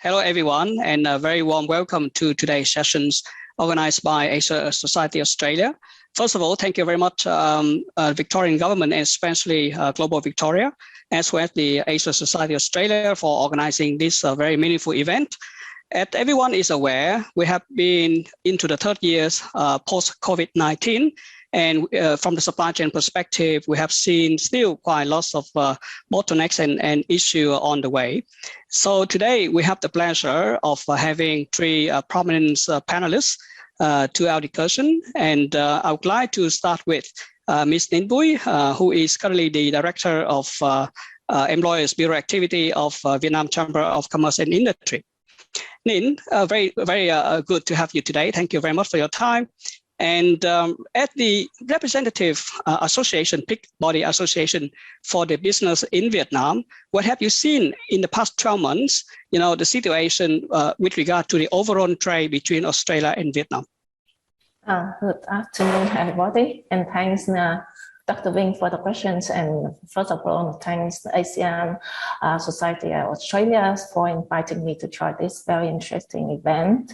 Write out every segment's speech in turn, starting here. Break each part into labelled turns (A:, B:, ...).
A: Hello, everyone, and a very warm welcome to today's sessions organized by Asia Society Australia. First of all, thank you very much, Victorian government, and especially Global Victoria, as well as the Asia Society Australia for organizing this very meaningful event. As everyone is aware, we have been into the third years post-COVID-19. And from the supply chain perspective, we have seen still quite lots of bottlenecks and issue on the way. So today we have the pleasure of having three prominent panelists to our discussion. And I would like to start with Ms. Ninh Bui, who is currently the Director of Employers Bureau Activity of Vietnam Chamber of Commerce and Industry. Ninh, very good to have you today. Thank you very much for your time. And at the representative association, peak body association for the business in Vietnam, what have you seen in the past 12 months, the situation with regard to the overall trade between Australia and Vietnam?
B: Good afternoon, everybody, and thanks, Dr. Vinh, for the questions. And first of all, thanks ASEAN Society of Australia for inviting me to join this very interesting event.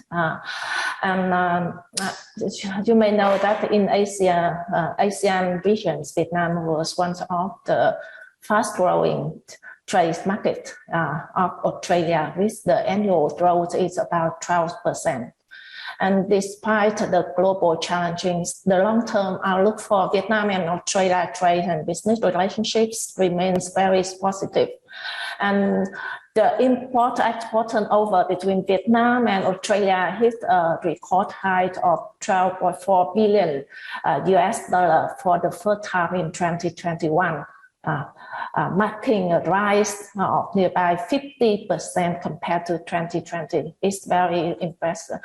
B: You may know that in Asia, ASEAN regions, Vietnam was one of the fast-growing trade market of Australia, with the annual growth is about 12%. And despite the global challenges, the long-term outlook for Vietnam and Australia trade and business relationships remains very positive. And the import-export turnover between Vietnam and Australia hit a record high of $12.4 billion for the first time in 2021. Marking a rise of nearby 50% compared to 2020. It's very impressive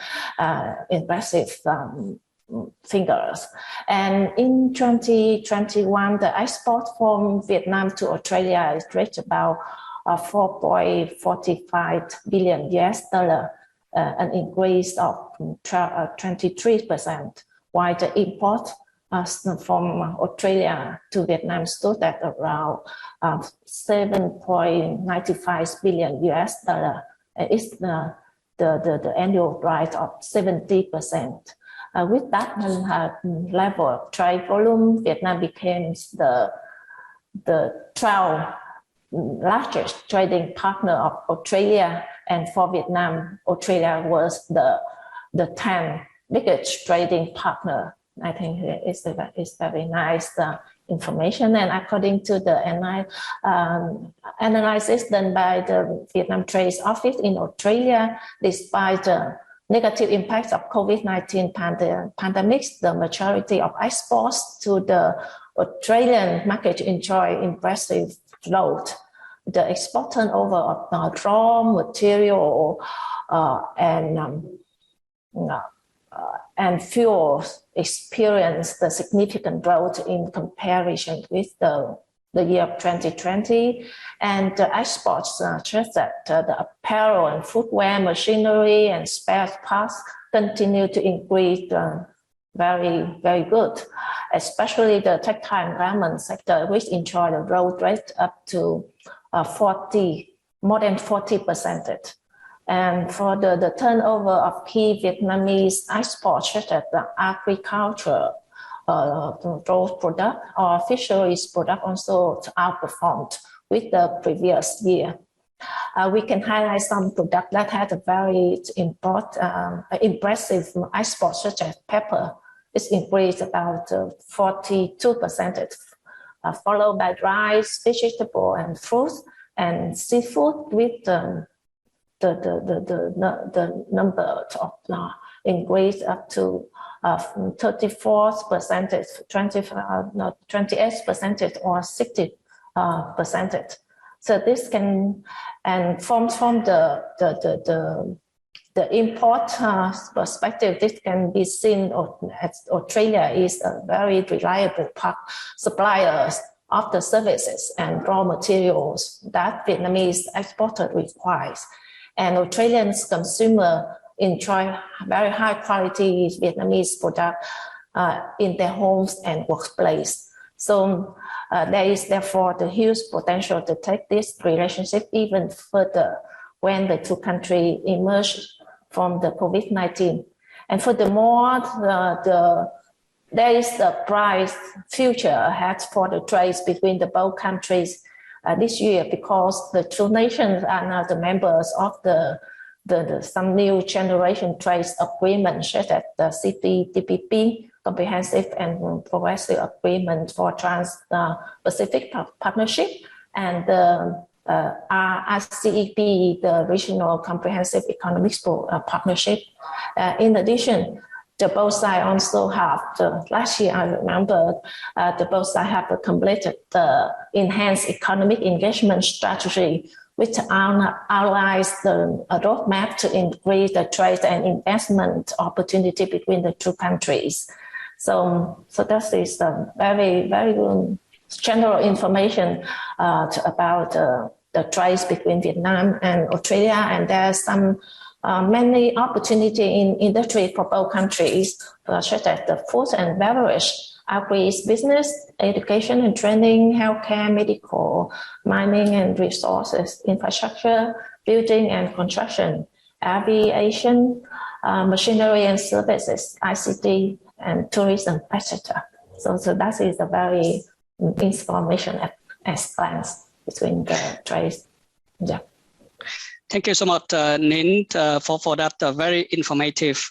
B: figures. And in 2021, the export from Vietnam to Australia is reached about $4.45 billion, an increase of 23%, while the import from Australia to Vietnam stood at around $7.95 billion. It's the annual rise of 70%. With that level of trade volume, Vietnam became the 12th largest trading partner of Australia, and for Vietnam, Australia was the 10th biggest trading partner. I think it's very nice information. And according to the analysis done by the Vietnam Trade Office in Australia, despite the negative impacts of COVID-19 pandemics, the majority of exports to the Australian market enjoy impressive growth. The export turnover of raw material and fuels experienced the significant growth in comparison with the year of 2020, and the exports such as the apparel and footwear, machinery, and spare parts continue to increase very good, especially the textile and garment sector, which enjoyed a growth rate up to more than 40%. And for the turnover of key Vietnamese exports, such as the agriculture, those product or fisheries product also outperformed with the previous year. We can highlight some product that had a very impressive export, such as pepper. It's increased about 42%, followed by rice, vegetable, and fruits, and seafood with the number of increase up to 34%, 28% or 60%. So this can, and from the import perspective, this can be seen as Australia is a very reliable supplier of the services and raw materials that Vietnamese exporter requires. And Australian consumers enjoy very high quality Vietnamese product in their homes and workplace. So there is therefore the huge potential to take this relationship even further when the two countries emerged from the COVID-19. And furthermore, there is a bright future ahead for the trade between the both countries this year, because the two nations are now the members of some new generation trade agreement, such as the CPTPP, Comprehensive and Progressive Agreement for Trans-Pacific Partnership, and the RCEP, the Regional Comprehensive Economic Partnership. In addition, the both sides also have, last year I remember, the both sides have completed the Enhanced Economic Engagement Strategy, which outlines the roadmap to increase the trade and investment opportunity between the two countries. So that is very, very general information about the trade between Vietnam and Australia, and there's some many opportunity in industry for both countries, such as the food and beverage, agri-business, education and training, healthcare, medical, mining and resources, infrastructure, building and construction, aviation, machinery and services, ICT, and tourism, etc. So that is a very information as plans between the trades. Yeah.
A: Thank you so much, Ninh, for that very informative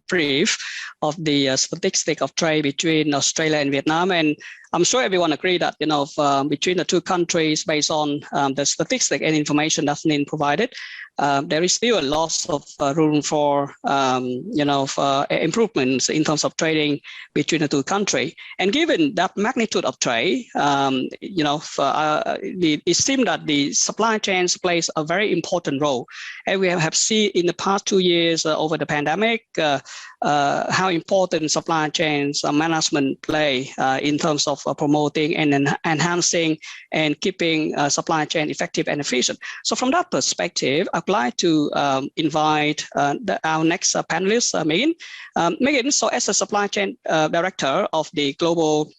A: brief of the statistics of trade between Australia and Vietnam. And I'm sure everyone agree that, between the two countries, based on the statistics and information that Ninh provided, there is still a lot of room for, for improvements in terms of trading between the two countries. And given that magnitude of trade, it seems that the supply chains plays a very important role. And we have seen in the past 2 years over the pandemic, how important supply chains management play in terms of promoting and enhancing and keeping supply chain effective and efficient. So from that perspective, I'd like to invite our next panelist, Megan. Megan, so as a supply chain director of the global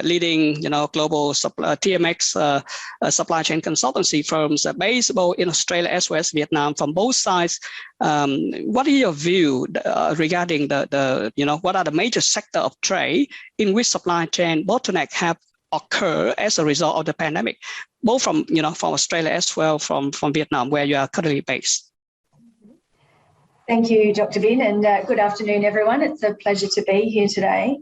A: leading, global TMX supply chain consultancy firms based both in Australia as well as Vietnam, from both sides, what is your view regarding what are the major sector of trade in which supply chain bottleneck have occurred as a result of the pandemic, both from Australia as well from Vietnam, where you are currently based?
C: Thank you, Dr. Vinh, and good afternoon, everyone. It's a pleasure to be here today.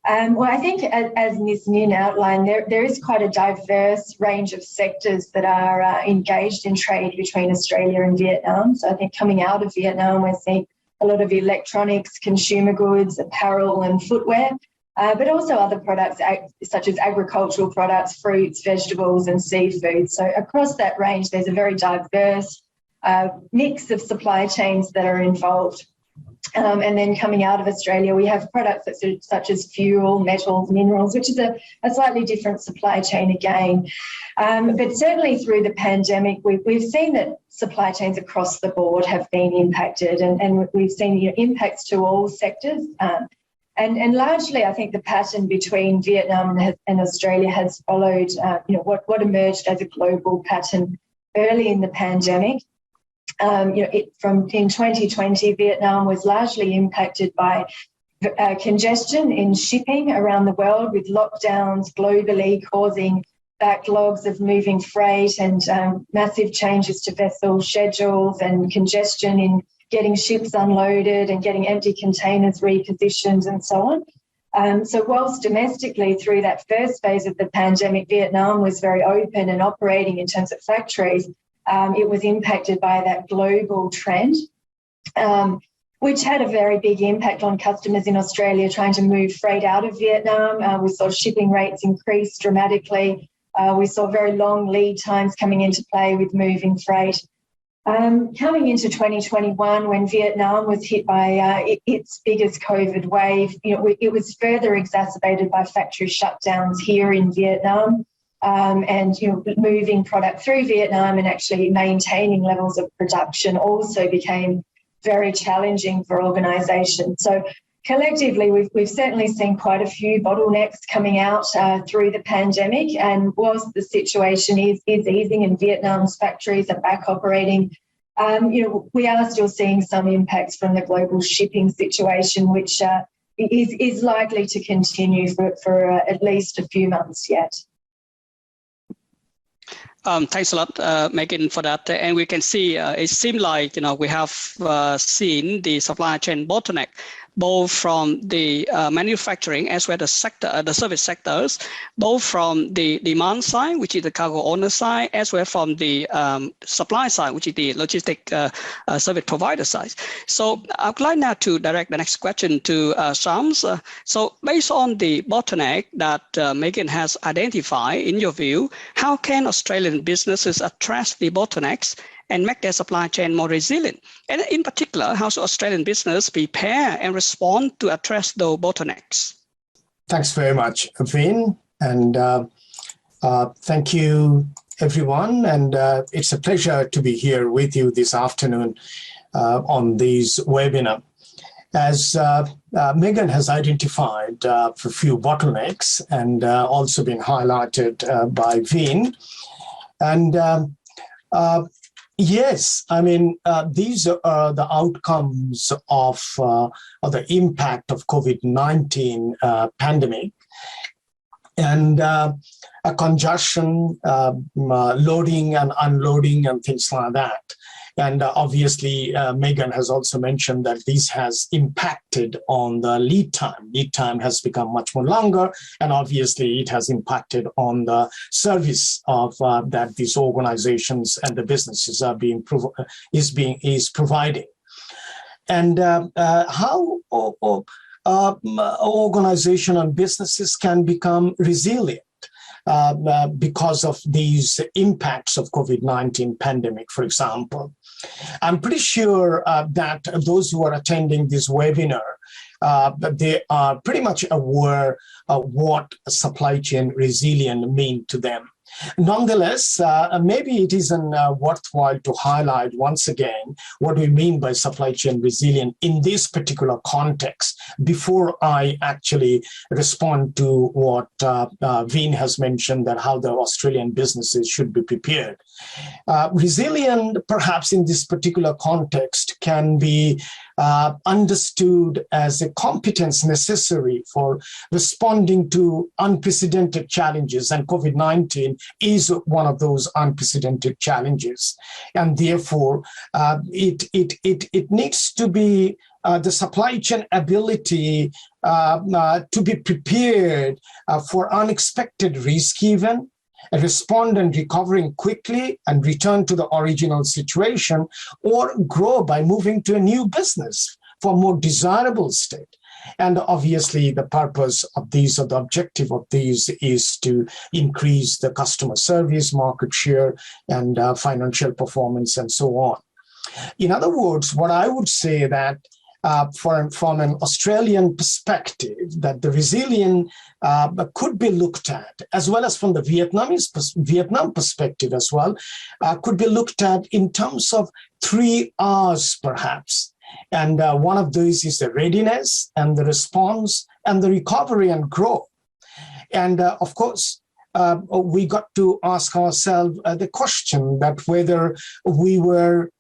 C: Well, I think as Ms. Ninh outlined, there is quite a diverse range of sectors that are engaged in trade between Australia and Vietnam. So I think coming out of Vietnam, we're seeing a lot of electronics, consumer goods, apparel and footwear, but also other products such as agricultural products, fruits, vegetables and seafood. So across that range, there's a very diverse mix of supply chains that are involved. And then coming out of Australia, we have products such as fuel, metals, minerals, which is a slightly different supply chain again. But certainly through the pandemic, we've seen that supply chains across the board have been impacted, and we've seen impacts to all sectors. And largely, I think the pattern between Vietnam and Australia has followed, what emerged as a global pattern early in the pandemic. In 2020, Vietnam was largely impacted by congestion in shipping around the world, with lockdowns globally causing backlogs of moving freight and massive changes to vessel schedules and congestion in getting ships unloaded and getting empty containers repositioned and so on. So whilst domestically through that first phase of the pandemic, Vietnam was very open and operating in terms of factories, it was impacted by that global trend, which had a very big impact on customers in Australia trying to move freight out of Vietnam. We saw shipping rates increase dramatically. We saw very long lead times coming into play with moving freight. Coming into 2021, when Vietnam was hit by its biggest COVID wave, it was further exacerbated by factory shutdowns here in Vietnam. And moving product through Vietnam and actually maintaining levels of production also became very challenging for organisations. So collectively, we've certainly seen quite a few bottlenecks coming out through the pandemic. And whilst the situation is easing and Vietnam's factories are back operating, we are still seeing some impacts from the global shipping situation, which is likely to continue for at least a few months yet.
A: Thanks a lot, Megan, for that. And we can see it seems like we have seen the supply chain bottleneck, both from the manufacturing as well as the service sectors, both from the demand side, which is the cargo owner side, as well from the supply side, which is the logistic service provider side. So I'd like now to direct the next question to Shams. So based on the bottleneck that Megan has identified, in your view, how can Australian businesses address the bottlenecks and make their supply chain more resilient? And in particular, how should Australian business prepare and respond to address those bottlenecks?
D: Thanks very much, Vin. And thank you, everyone. And it's a pleasure to be here with you this afternoon on this webinar. As Megan has identified a few bottlenecks and also been highlighted by Vin. And yes, I mean, these are the outcomes of the impact of COVID-19 pandemic and a congestion, loading and unloading and things like that. And obviously, Megan has also mentioned that this has impacted on the lead time. Lead time has become much more longer, and obviously it has impacted on the service of that these organizations and the businesses are is providing. And how organization and businesses can become resilient because of these impacts of COVID-19 pandemic, for example. I'm pretty sure that those who are attending this webinar, they are pretty much aware of what supply chain resilience mean to them. Nonetheless, maybe it isn't worthwhile to highlight once again what we mean by supply chain resilience in this particular context before I actually respond to what Vin has mentioned, that how the Australian businesses should be prepared. Resilient, perhaps in this particular context, can be understood as a competence necessary for responding to unprecedented challenges, and COVID-19 is one of those unprecedented challenges, and therefore it needs to be the supply chain ability to be prepared for unexpected risk event, respond and recovering quickly and return to the original situation, or grow by moving to a new business for more desirable state. And obviously the purpose of these, or the objective of these, is to increase the customer service, market share, and financial performance, and so on. In other words, what I would say that from an Australian perspective, that the resilience could be looked at, as well as from the Vietnam perspective as well, could be looked at in terms of 3 R's perhaps. And one of these is the readiness and the response and the recovery and growth. And of course, we got to ask ourselves the question that whether we were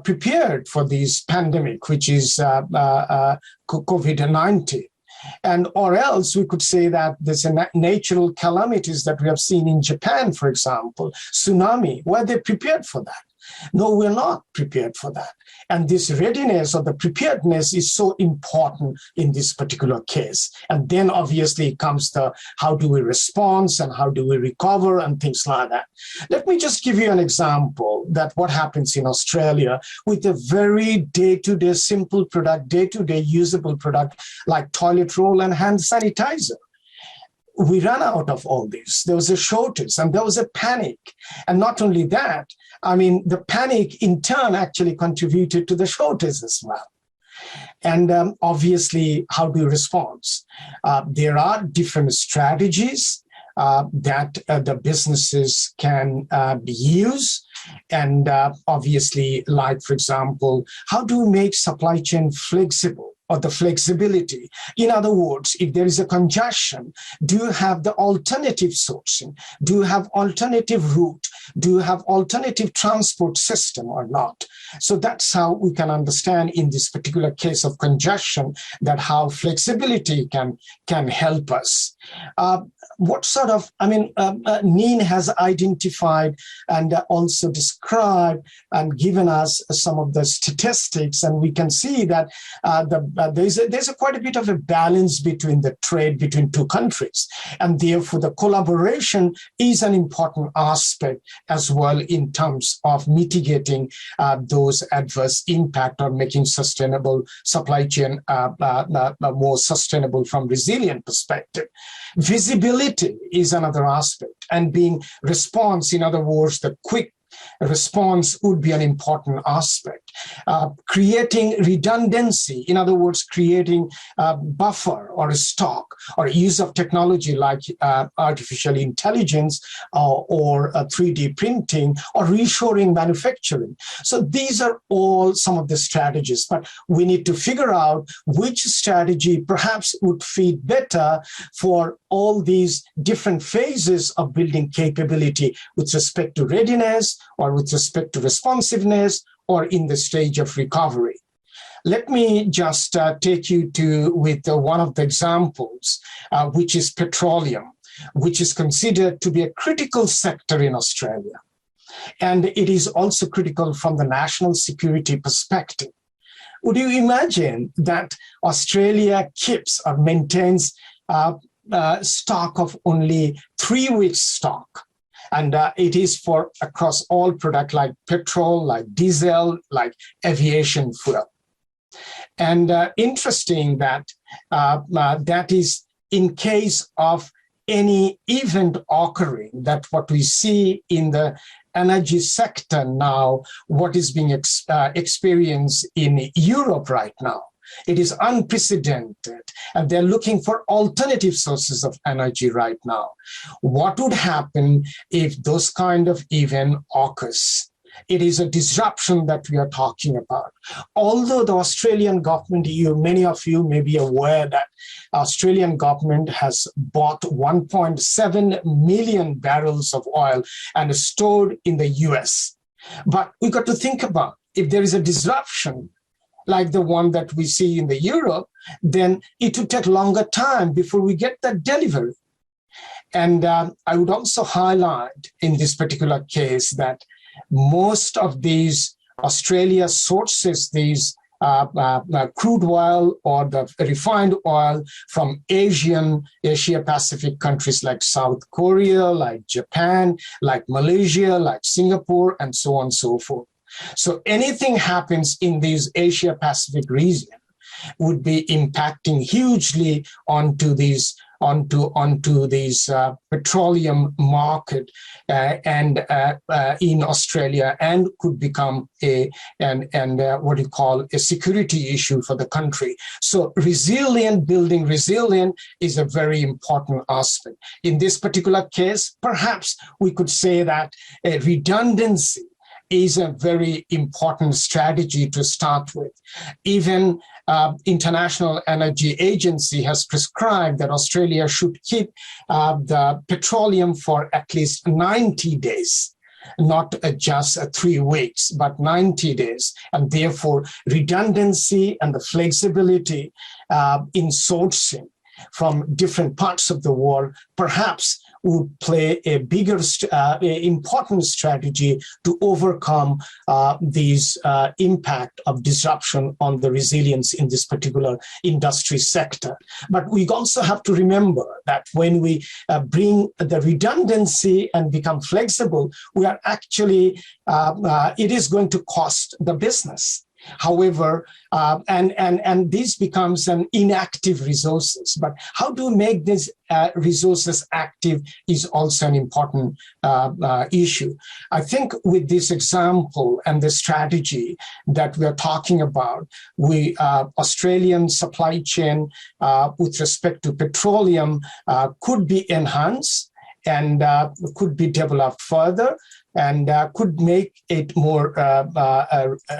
D: prepared for this pandemic, which is COVID-19. And or else we could say that there's a natural calamities that we have seen in Japan, for example, tsunami. Were they prepared for that? No, we're not prepared for that. And this readiness or the preparedness is so important in this particular case. And then obviously comes the how do we respond and how do we recover and things like that. Let me just give you an example that what happens in Australia with a very day-to-day simple product, day-to-day usable product like toilet roll and hand sanitizer. We ran out of all this. There was a shortage and there was a panic. And not only that, I mean, the panic in turn actually contributed to the shortage as well. And obviously, how do you respond? There are different strategies that the businesses can use. And obviously, like, for example, how do we make supply chain flexible? or the flexibility? In other words, if there is a congestion, do you have the alternative sourcing? Do you have alternative route? Do you have alternative transport system or not? So that's how we can understand in this particular case of congestion that how flexibility can help us. What sort of, Ninh has identified and also described and given us some of the statistics, and we can see that there's quite a bit of a balance between the trade between two countries, and therefore the collaboration is an important aspect as well in terms of mitigating those adverse impact or making sustainable supply chain more sustainable from resilient perspective. Visibility is another aspect, and being response, in other words, the quick response would be an important aspect. Creating redundancy, in other words, creating a buffer or a stock or use of technology like artificial intelligence or 3D printing or reshoring manufacturing. So these are all some of the strategies, but we need to figure out which strategy perhaps would fit better for all these different phases of building capability with respect to readiness or with respect to responsiveness or in the stage of recovery. Let me just take you with one of the examples, which is petroleum, which is considered to be a critical sector in Australia. And it is also critical from the national security perspective. Would you imagine that Australia keeps or maintains stock of only 3 weeks stock? And it is for across all products like petrol, like diesel, like aviation fuel. And interesting that that is in case of any event occurring, that what we see in the energy sector now, what is being experienced in Europe right now. It is unprecedented, and they're looking for alternative sources of energy right now. What would happen if those kind of event occurs? It is a disruption that we are talking about. Although the Australian government, many of you may be aware that Australian government has bought 1.7 million barrels of oil and stored in the US. But we got to think about if there is a disruption like the one that we see in the Europe, then it would take longer time before we get that delivery. And I would also highlight in this particular case that most of these Australia sources these crude oil or the refined oil from Asia Pacific countries like South Korea, like Japan, like Malaysia, like Singapore, and so on and so forth. So anything happens in these Asia Pacific region would be impacting hugely onto these petroleum market and in Australia, and could become what you call a security issue for the country. So building resilient is a very important aspect. In this particular case, perhaps we could say that a redundancy is a very important strategy to start with. Even International Energy Agency has prescribed that Australia should keep the petroleum for at least 90 days, not just 3 weeks, but 90 days. And therefore, redundancy and the flexibility in sourcing from different parts of the world perhaps would play a bigger, important strategy to overcome these impact of disruption on the resilience in this particular industry sector. But we also have to remember that when we bring the redundancy and become flexible, we are actually, it is going to cost the business. However, and this becomes an inactive resources, but how to make these resources active is also an important issue. I think with this example and the strategy that we are talking about, Australian supply chain with respect to petroleum could be enhanced and could be developed further, and could make it more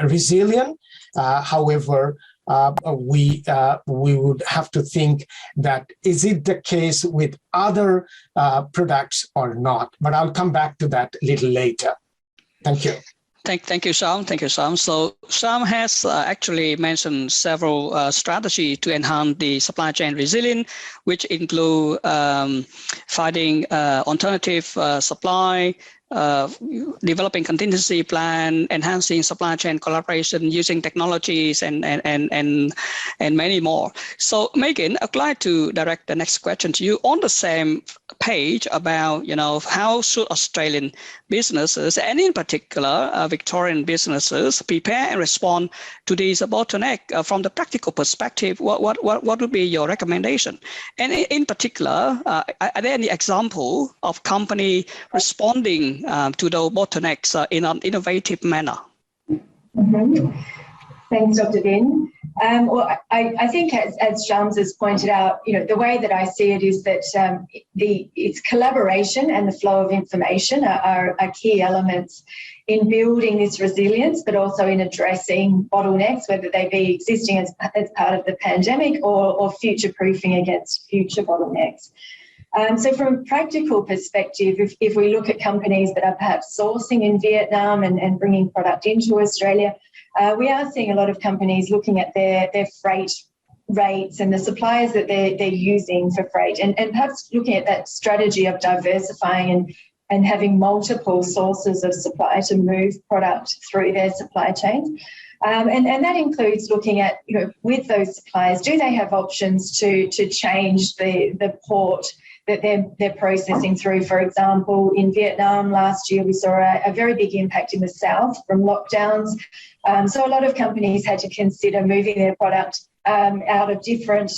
D: resilient. However, we would have to think that is it the case with other products or not? But I'll come back to that a little later. Thank you.
A: Thank you, Shyam. Thank you, Shyam. So Shyam has actually mentioned several strategies to enhance the supply chain resilience, which include finding alternative supply, developing contingency plan, enhancing supply chain collaboration, using technologies, and many more. So Megan, I'd like to direct the next question to you on the same page about how should Australian businesses, and in particular Victorian businesses, prepare and respond to these bottlenecks from the practical perspective. What would be your recommendation? And in particular, are there any example of company responding to those bottlenecks in an innovative manner?
C: Mm-hmm. Thanks, Dr. Vin. Well, I think as Shams has pointed out, the way that I see it is that it's collaboration and the flow of information are key elements in building this resilience, but also in addressing bottlenecks, whether they be existing as part of the pandemic or future-proofing against future bottlenecks. So from a practical perspective, if we look at companies that are perhaps sourcing in Vietnam and bringing product into Australia, we are seeing a lot of companies looking at their freight rates and the suppliers that they're using for freight, and perhaps looking at that strategy of diversifying and having multiple sources of supply to move product through their supply chain. And that includes looking at, with those suppliers, do they have options to change the port that they're processing through? For example, in Vietnam last year, we saw a very big impact in the south from lockdowns. So a lot of companies had to consider moving their product out of different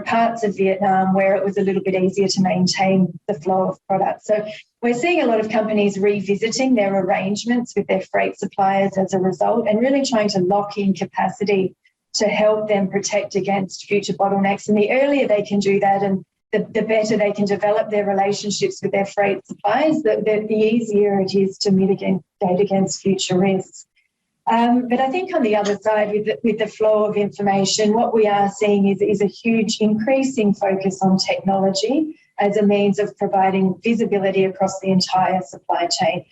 C: parts of Vietnam where it was a little bit easier to maintain the flow of product. So we're seeing a lot of companies revisiting their arrangements with their freight suppliers as a result, and really trying to lock in capacity to help them protect against future bottlenecks. And the earlier they can do that, and the better they can develop their relationships with their freight suppliers, the easier it is to mitigate against future risks. But I think on the other side, with the flow of information, what we are seeing is a huge increasing focus on technology as a means of providing visibility across the entire supply chain.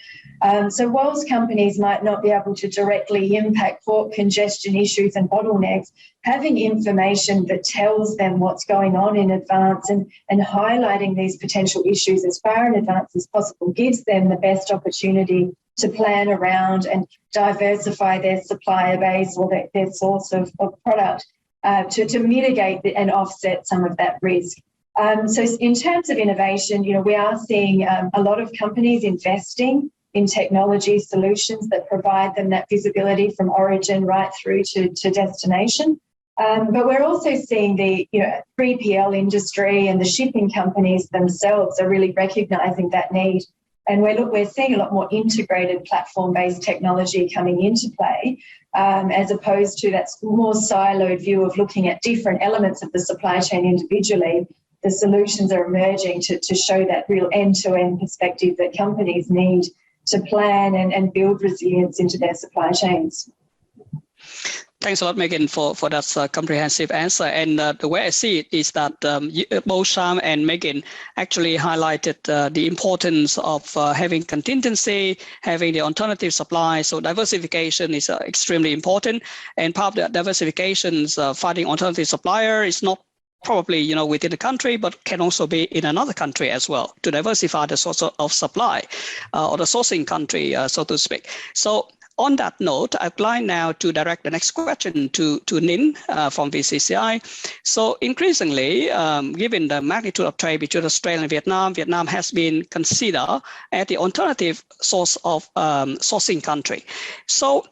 C: So whilst companies might not be able to directly impact port congestion issues and bottlenecks, having information that tells them what's going on in advance and highlighting these potential issues as far in advance as possible gives them the best opportunity to plan around and diversify their supplier base or their source of product to mitigate and offset some of that risk. So in terms of innovation, we are seeing a lot of companies investing in technology solutions that provide them that visibility from origin right through to destination. But we're also seeing the 3PL industry and the shipping companies themselves are really recognising that need. And we're seeing a lot more integrated platform-based technology coming into play, as opposed to that more siloed view of looking at different elements of the supply chain individually. The solutions are emerging to show that real end-to-end perspective that companies need to plan and build resilience into their supply chains.
A: Thanks a lot, Megan, for that comprehensive answer. And the way I see it is that both Shyam and Megan actually highlighted the importance of having contingency, having the alternative supply. So diversification is extremely important. And part of the diversification is finding alternative supplier is not probably within the country, but can also be in another country as well to diversify the source of supply or the sourcing country, so to speak. So on that note, I'd like now to direct the next question to Ninh from VCCI. So increasingly, given the magnitude of trade between Australia and Vietnam, Vietnam has been considered as the alternative source of sourcing country. So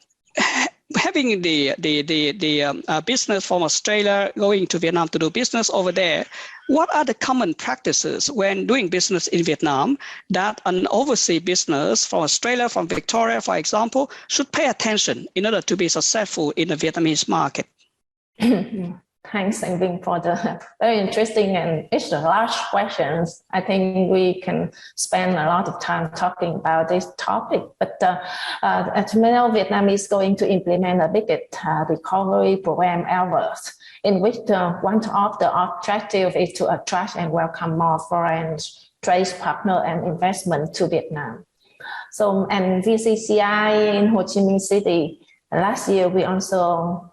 A: having the business from Australia going to Vietnam to do business over there, what are the common practices when doing business in Vietnam that an overseas business from Australia, from Victoria, for example, should pay attention in order to be successful in the Vietnamese market?
B: thanks, Vinh, for the very interesting and it's the large questions. I think we can spend a lot of time talking about this topic. But as we know, Vietnam is going to implement a biggest recovery program ever, in which one of the objectives is to attract and welcome more foreign trade partner and investment to Vietnam. So, and VCCI in Ho Chi Minh City, last year we also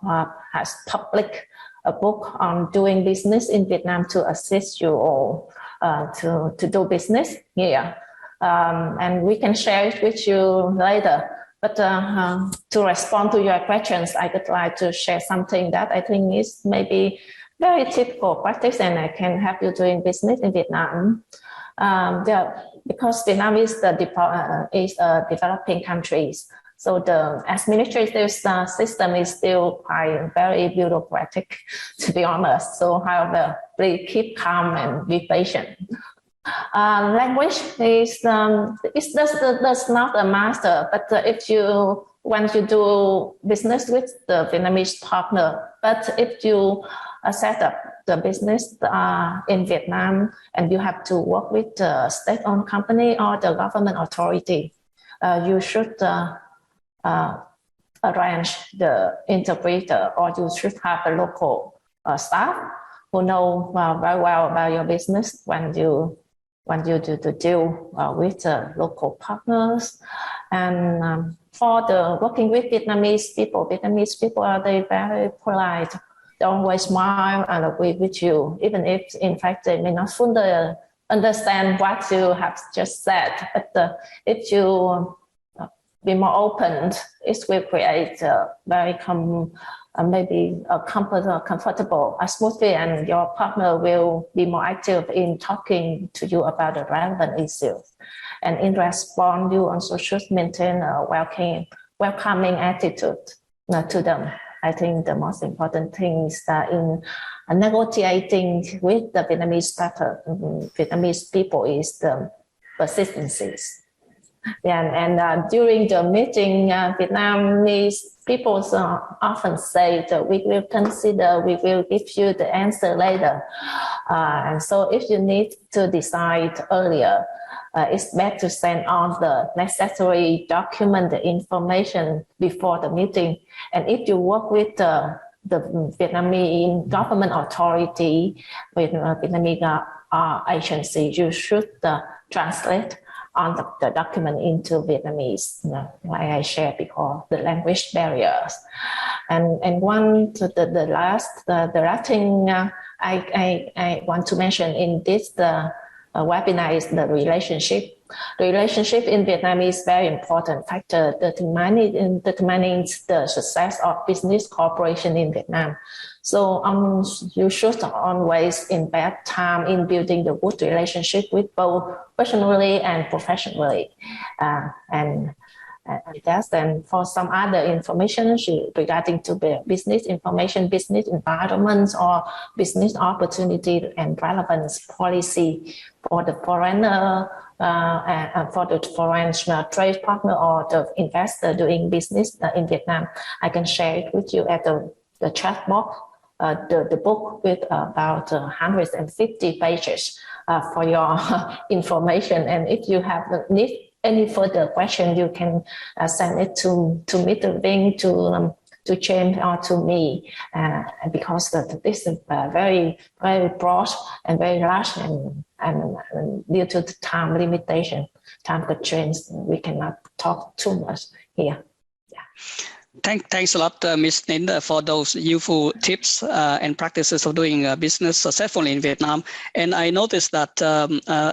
B: has published a book on doing business in Vietnam to assist you all to do business here. And we can share it with you later. But to respond to your questions, I would like to share something that I think is maybe very typical practice and I can help you doing business in Vietnam. Because Vietnam is a developing country, so the administrative system is still quite very bureaucratic, to be honest. So, however, please keep calm and be patient. Language is does not a master, but when you do business with the Vietnamese partner, but if you set up the business in Vietnam and you have to work with the state-owned company or the government authority, you should arrange the interpreter, or you should have a local staff who know very well about your business when you do deal with the local partners. And for the working with Vietnamese people are they very polite. They always smile and agree with you, even if in fact they may not fully understand what you have just said. But if you be more open, it will create a very maybe a comfortable atmosphere, and your partner will be more active in talking to you about the relevant issues. And in response, you also should maintain a welcoming attitude to them. I think the most important thing is that in negotiating with the Vietnamese people is the persistencies. And during the meeting, Vietnamese people often say that we will consider, we will give you the answer later. And so if you need to decide earlier, it's better to send on the necessary document, the information before the meeting. And if you work with the Vietnamese government authority, with Vietnamese agency, you should translate on the document into Vietnamese, like I shared before, the language barriers. And one to the last thing I want to mention in this webinar is the relationship. The relationship in Vietnam is very important factor determining the success of business cooperation in Vietnam. So you should always invest time in building the good relationship with both personally and professionally. And that's then for some other information regarding to the business information, business environments, or business opportunity and relevance policy for the foreigner and for the foreign trade partner or the investor doing business in Vietnam. I can share it with you at the chat box. The book with about 150 pages for your information. And if you have need any further question, you can send it to Mr. Vinh, to James, or to me, because this is very, very broad and very large, and due to the time limitation, time constraints, we cannot talk too much here. Yeah.
A: Thanks a lot, Ms. Ninh, for those useful tips and practices of doing business successfully in Vietnam. And I noticed that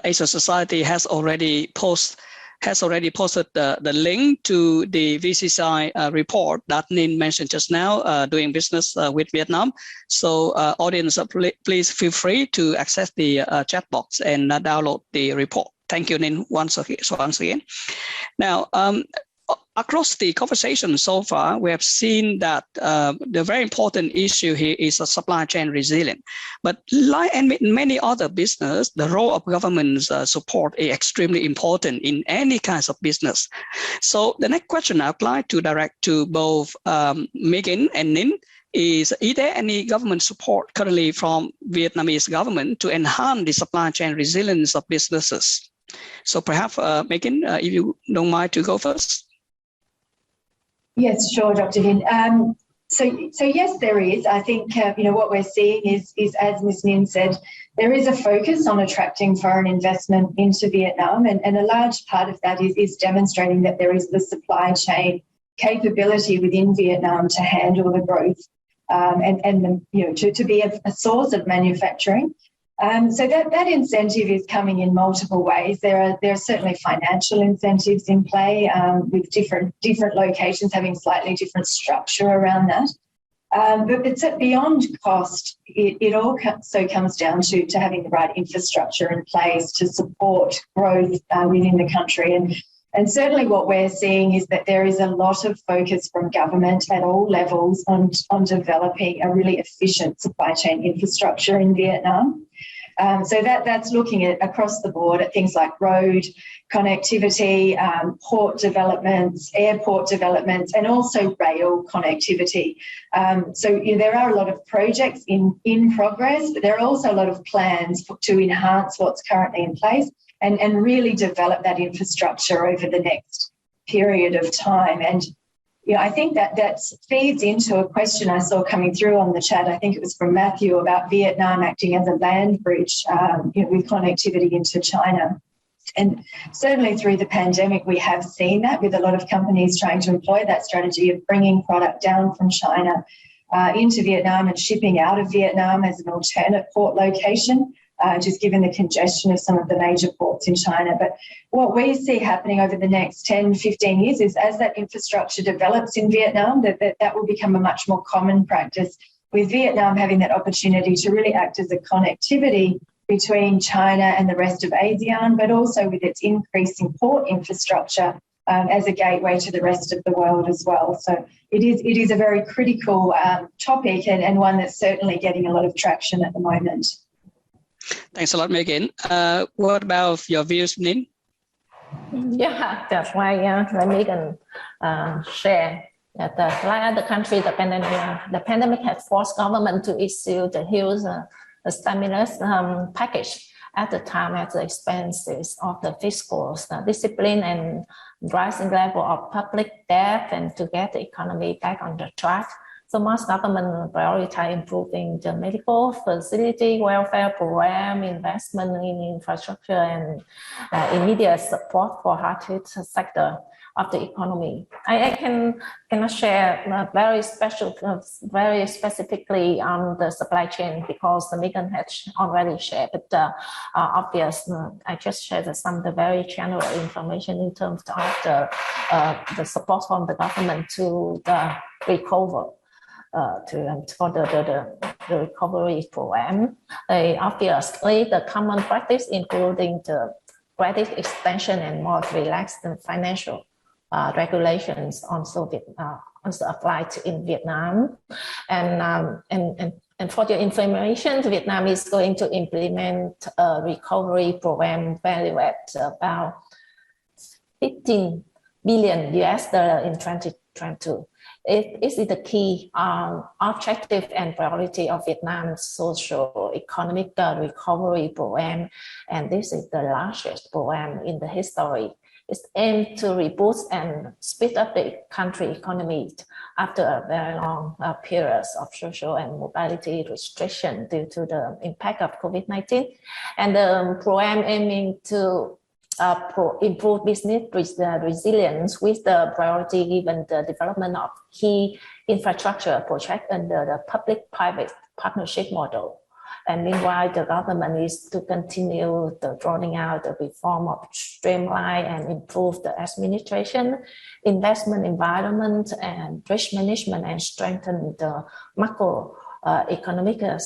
A: Asia Society has already posted the link to the VCCI report that Ninh mentioned just now, doing business with Vietnam. So audience, please feel free to access the chat box and download the report. Thank you, Ninh, once again. Now, across the conversation so far, we have seen that the very important issue here is a supply chain resilience. But like in many other business, the role of government's support is extremely important in any kinds of business. So the next question I would like to direct to both Megan and Ninh is there any government support currently from Vietnamese government to enhance the supply chain resilience of businesses? So perhaps, Megan, if you don't mind to go first.
C: Yes, sure, Dr. Vinh. So yes, there is. I think what we're seeing is as Ms. Ninh said, there is a focus on attracting foreign investment into Vietnam, and a large part of that is demonstrating that there is the supply chain capability within Vietnam to handle the growth to be a source of manufacturing. So that incentive is coming in multiple ways. There are certainly financial incentives in play, with different locations having slightly different structure around that. But it's beyond cost. It also comes down to having the right infrastructure in place to support growth within the country. And certainly what we're seeing is that there is a lot of focus from government at all levels on developing a really efficient supply chain infrastructure in Vietnam. So that's looking at across the board at things like road connectivity, port developments, airport developments, and also rail connectivity. So there are a lot of projects in progress, but there are also a lot of plans to enhance what's currently in place and really develop that infrastructure over the next period of time. And I think that feeds into a question I saw coming through on the chat. I think it was from Matthew about Vietnam acting as a land bridge with connectivity into China. And certainly through the pandemic, we have seen that with a lot of companies trying to employ that strategy of bringing product down from China into Vietnam and shipping out of Vietnam as an alternate port location, just given the congestion of some of the major ports in China. But what we see happening over the next 10, 15 years is as that infrastructure develops in Vietnam, that will become a much more common practice, with Vietnam having that opportunity to really act as a connectivity between China and the rest of ASEAN, but also with its increasing port infrastructure as a gateway to the rest of the world as well. So it is a very critical topic and one that's certainly getting a lot of traction at the moment.
A: Thanks a lot, Megan. What about your views, Ninh?
B: Yeah, that's why Megan share that like other countries, the pandemic has forced government to issue the huge stimulus package at the time at the expenses of the fiscal discipline and rising level of public debt, and to get the economy back on the track. So most government prioritize improving the medical facility, welfare program, investment in infrastructure, and immediate support for hard-hit sector of the economy. I cannot share very specifically on the supply chain because the Megan has already shared. But obvious, I just shared some of the very general information in terms of the support from the government to the recover. For the recovery program. Obviously, the common practice including the credit extension and more relaxed financial regulations also applied in Vietnam. And for your information, Vietnam is going to implement a recovery program valued at about $15 billion in 2022. It is the key objective and priority of Vietnam's socio-economic recovery program, and this is the largest program in the history. It's aimed to reboost and speed up the country economy after a very long period of social and mobility restriction due to the impact of COVID-19, and the program aiming to improve business resilience with the priority given the development of key infrastructure projects under the public-private partnership model. And meanwhile, the government is to continue the rolling out the reform of streamline and improve the administration, investment environment, and risk management, and strengthen the macroeconomic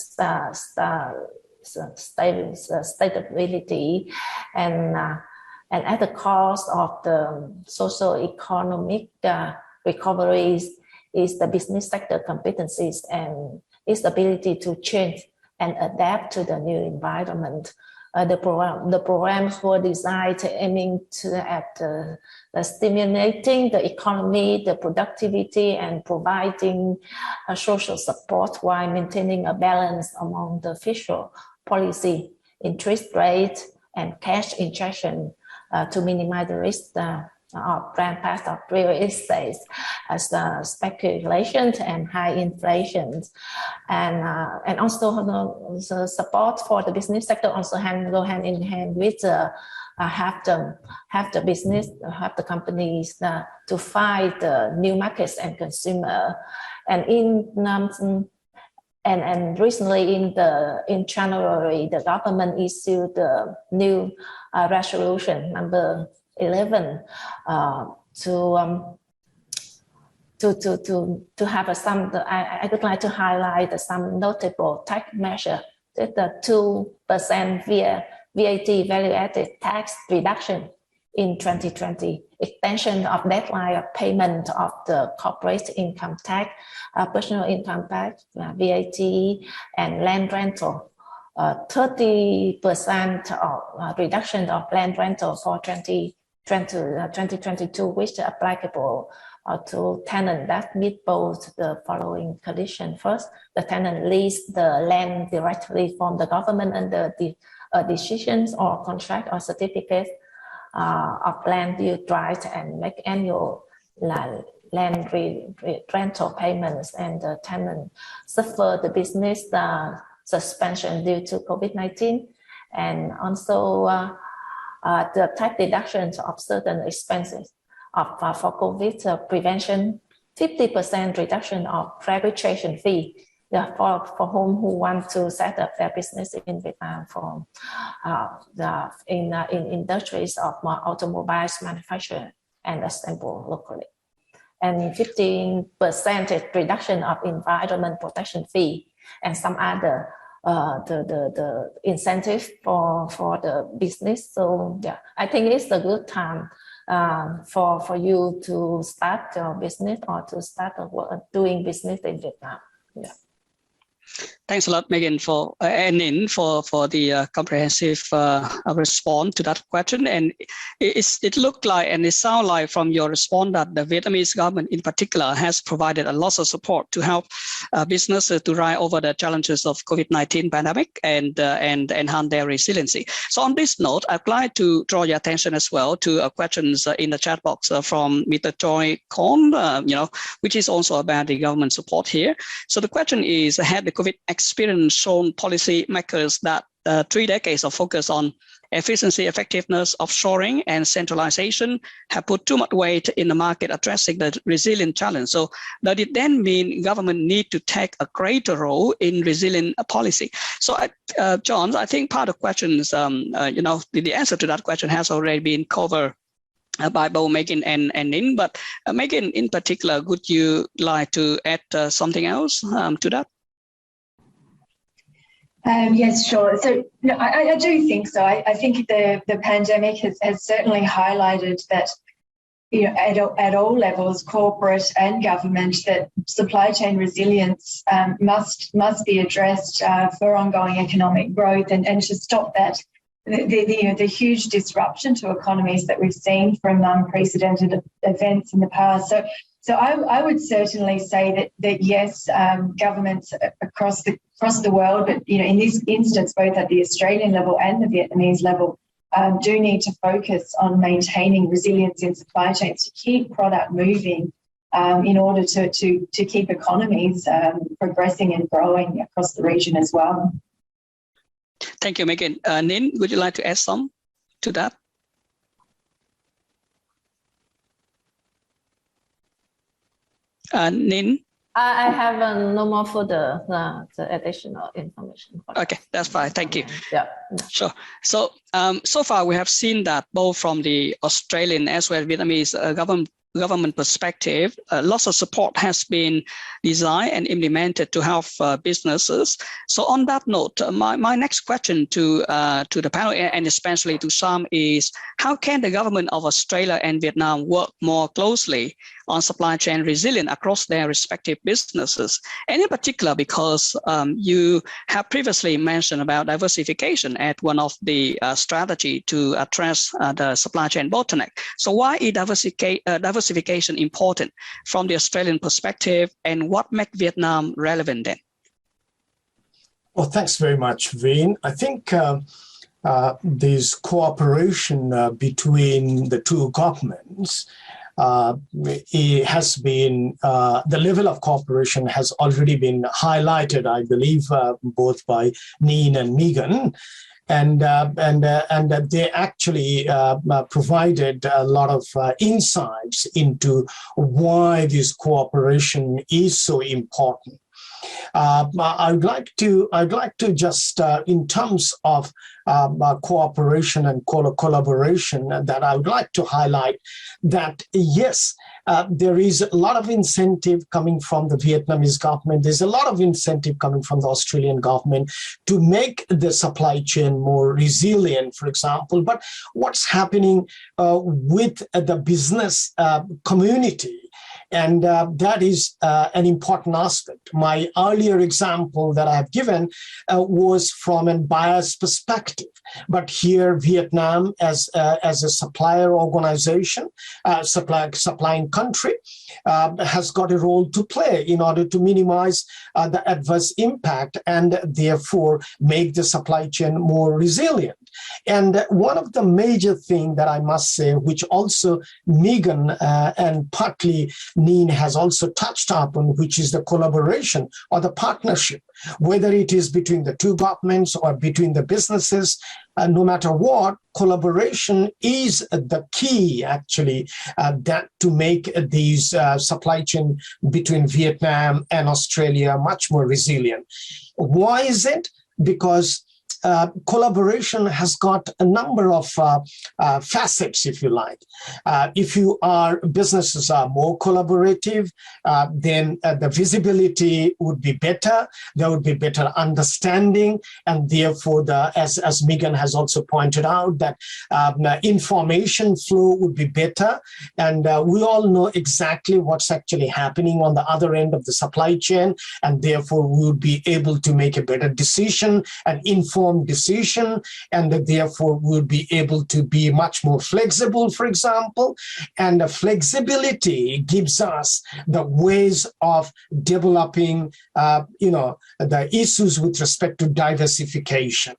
B: stability and at the cost of the socio-economic recovery is the business sector competencies and its ability to change and adapt to the new environment. The programs were designed aiming at stimulating the economy, the productivity, and providing social support while maintaining a balance among the fiscal policy, interest rate, and cash injection to minimize the risk of rampant of real estate as speculation and high inflation, and also the support for the business sector also go hand in hand with have the business, have the companies to find the new markets and consumer. And and recently in January, the government issued the new resolution number 11 to have some. I would like to highlight some notable tax measure. The 2% VAT value-added tax reduction in 2020, extension of deadline of payment of the corporate income tax, personal income tax, VAT, and land rental. 30% of reduction of land rental for 2022, which are applicable to tenants that meet both the following condition. First, the tenant lease the land directly from the government under the decisions or contract or certificate of land use right and make annual land rental payments, and the tenant suffer the business suspension due to COVID-19, and also the tax deductions of certain expenses for COVID prevention, 50% reduction of registration fee for whom who want to set up their business in Vietnam from in industries of automobiles manufacture and assemble locally, and 15% reduction of environment protection fee and some other the incentive for the business. So yeah, I think it's a good time for you to start your business or to start doing business in Vietnam. Yeah.
A: Thanks a lot, Megan, and Ninh for the comprehensive response to that question. And it looked like, and it sounded like from your response, that the Vietnamese government in particular has provided a lot of support to help businesses to ride over the challenges of COVID-19 pandemic and enhance their resiliency. So on this note, I'd like to draw your attention as well to questions in the chat box from Mr. Choi Kon, which is also about the government support here. So the question is, had the COVID experience shown policy makers that 3 decades of focus on efficiency, effectiveness, offshoring, and centralization have put too much weight in the market addressing the resilient challenge? So does it then mean government need to take a greater role in resilient policy? So John, I think part of questions, the answer to that question has already been covered by both Megan and Ninh, but Megan in particular, would you like to add something else to that?
C: Yes, sure. So no, I do think so. I think the pandemic has certainly highlighted that, at all levels, corporate and government, that supply chain resilience must be addressed for ongoing economic growth and to stop that the huge disruption to economies that we've seen from unprecedented events in the past. So I would certainly say that yes, governments across the world, but in this instance, both at the Australian level and the Vietnamese level, do need to focus on maintaining resilience in supply chains to keep product moving, in order to keep economies progressing and growing across the region as well.
A: Thank you, Megan. Ninh, would you like to add some to that? Ninh?
B: I have no more for the additional information.
A: Okay, that's fine. Thank you.
B: Yeah.
A: Sure. So, so far we have seen that both from the Australian as well as Vietnamese government perspective, lots of support has been designed and implemented to help businesses. So on that note, my next question to the panel and especially to Sam is, how can the government of Australia and Vietnam work more closely on supply chain resilience across their respective businesses. And in particular, because you have previously mentioned about diversification as one of the strategy to address the supply chain bottleneck. So why is diversification important from the Australian perspective, and what makes Vietnam relevant then?
D: Well, thanks very much, Vin. I think this cooperation between the two governments it has been, the level of cooperation has already been highlighted, I believe, both by Ninh and Megan. And they actually provided a lot of insights into why this cooperation is so important. I'd like to just, in terms of cooperation and collaboration, that I would like to highlight that, yes, there is a lot of incentive coming from the Vietnamese government. There's a lot of incentive coming from the Australian government to make the supply chain more resilient, for example. But what's happening with the business community? And that is an important aspect. My earlier example that I've given was from a buyer's perspective. But here, Vietnam, as a supplier organization, supplying country, has got a role to play in order to minimize the adverse impact and therefore make the supply chain more resilient. And one of the major things that I must say, which also Megan and partly Ninh has also touched upon, which is the collaboration or the partnership, whether it is between the two governments or between the businesses, no matter what, collaboration is the key, actually, that to make these supply chain between Vietnam and Australia much more resilient. Why is it? Because collaboration has got a number of facets, if you like. If businesses are more collaborative, then the visibility would be better. There would be better understanding, and therefore, as Megan has also pointed out, that information flow would be better. And we all know exactly what's actually happening on the other end of the supply chain, and therefore we would be able to make a better decision and inform decision, and that therefore we'll be able to be much more flexible, for example. And the flexibility gives us the ways of developing, the issues with respect to diversification.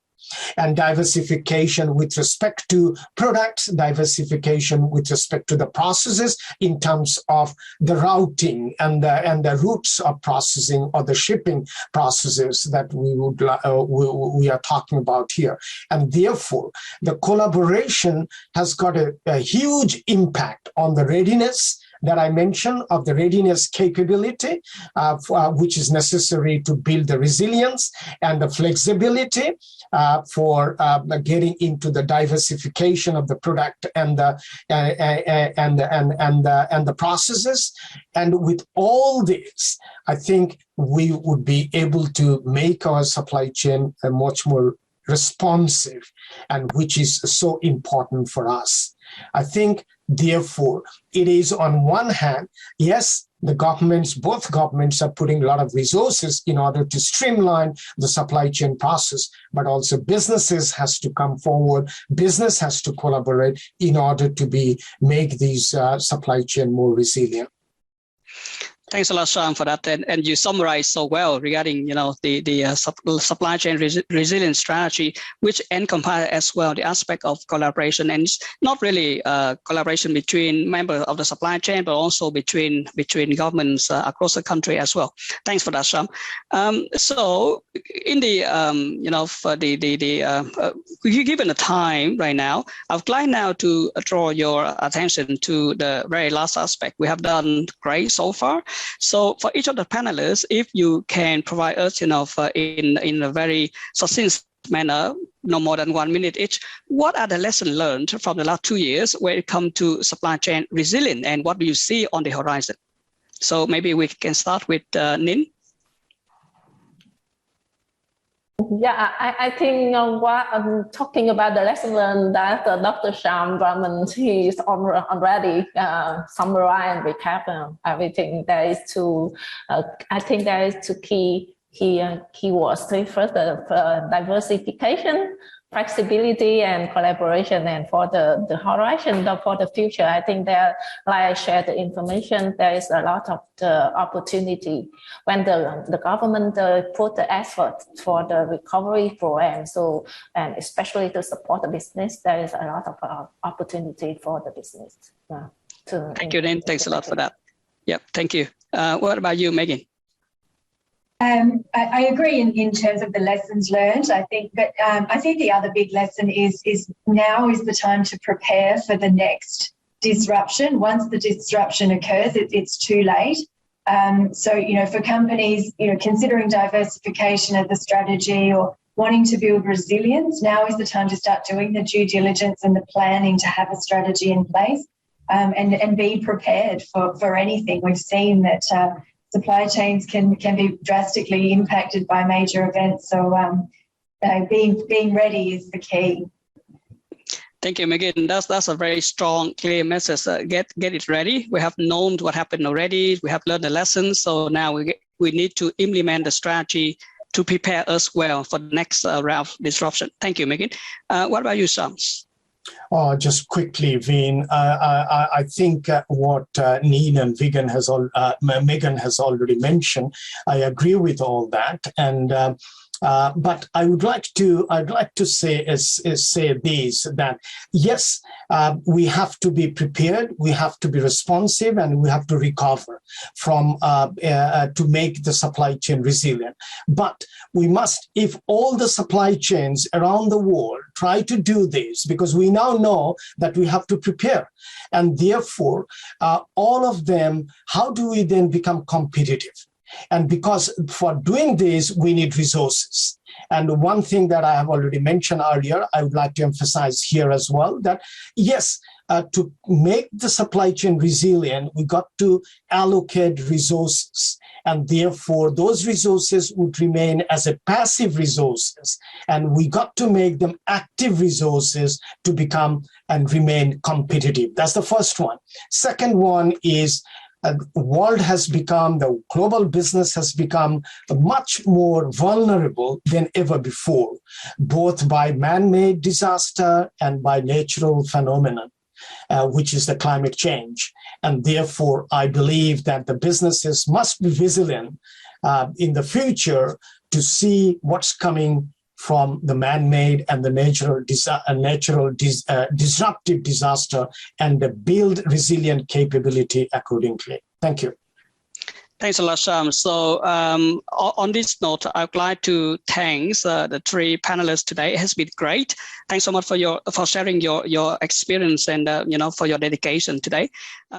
D: And diversification with respect to products, diversification with respect to the processes in terms of the routing and the routes of processing or the shipping processes that we are talking about here. And therefore, the collaboration has got a huge impact on the readiness that I mentioned, of the readiness capability, which is necessary to build the resilience, and the flexibility for getting into the diversification of the product and the processes. And with all this, I think we would be able to make our supply chain much more responsive, and which is so important for us. I think, therefore, it is on one hand, yes, both governments are putting a lot of resources in order to streamline the supply chain process, but also businesses has to come forward, business has to collaborate in order to make these supply chain more resilient.
A: Thanks a lot, Sam, for that. And you summarized so well regarding, the supply chain resilience strategy, which encompasses as well the aspect of collaboration, and it's not really collaboration between members of the supply chain, but also between governments across the country as well. Thanks for that, Sam. So, in given the time right now, I would like now to draw your attention to the very last aspect. We have done great so far. So for each of the panelists, if you can provide us, in a very succinct manner, no more than 1 minute each, what are the lessons learned from the last 2 years when it comes to supply chain resilience, and what do you see on the horizon? So maybe we can start with Ninh.
B: Yeah, I think what talking about the lesson learned that Dr. Sham Rahman, he's already summarized and recap everything. There is two, I think there is two keywords. First, diversification, flexibility, and collaboration. And for the horizon for the future, I think there, like I shared the information, there is a lot of the opportunity when the government put the effort for the recovery program. So, and especially to support the business, there is a lot of opportunity for the business.
A: Thank you, Ninh. Thanks a lot for that. Yep, thank you. What about you, Megan?
C: I agree in terms of the lessons learned. I think the other big lesson is now is the time to prepare for the next disruption. Once the disruption occurs, it's too late. So, for companies, considering diversification as a strategy or wanting to build resilience, now is the time to start doing the due diligence and the planning to have a strategy in place and be prepared for anything. We've seen that supply chains can be drastically impacted by major events. So being ready is the key.
A: Thank you, Megan. That's a very strong, clear message. Get it ready. We have known what happened already. We have learned the lessons. So now we need to implement the strategy to prepare us well for the next round of disruption. Thank you, Megan. What about you, Shams?
D: Just quickly, Vin, I think what Ninh and Megan has already mentioned, I agree with all that. And but I'd like to say this, that yes, we have to be prepared, we have to be responsive, and we have to recover from to make the supply chain resilient. But we must, if all the supply chains around the world try to do this, because we now know that we have to prepare, and therefore all of them, how do we then become competitive? And because for doing this, we need resources. And one thing that I have already mentioned earlier, I would like to emphasize here as well, that yes, to make the supply chain resilient, we got to allocate resources. And therefore, those resources would remain as a passive resources. And we got to make them active resources to become and remain competitive. That's the first one. Second one is, the world has become, the global business has become much more vulnerable than ever before, both by man-made disaster and by natural phenomenon, which is the climate change. And therefore, I believe that the businesses must be vigilant in the future to see what's coming from the man-made and the natural disruptive disaster, and build resilient capability accordingly. Thank you.
A: Thanks a lot, Sham. So on this note, I'd like to thank the three panelists today. It has been great. Thanks so much for sharing your experience and for your dedication today.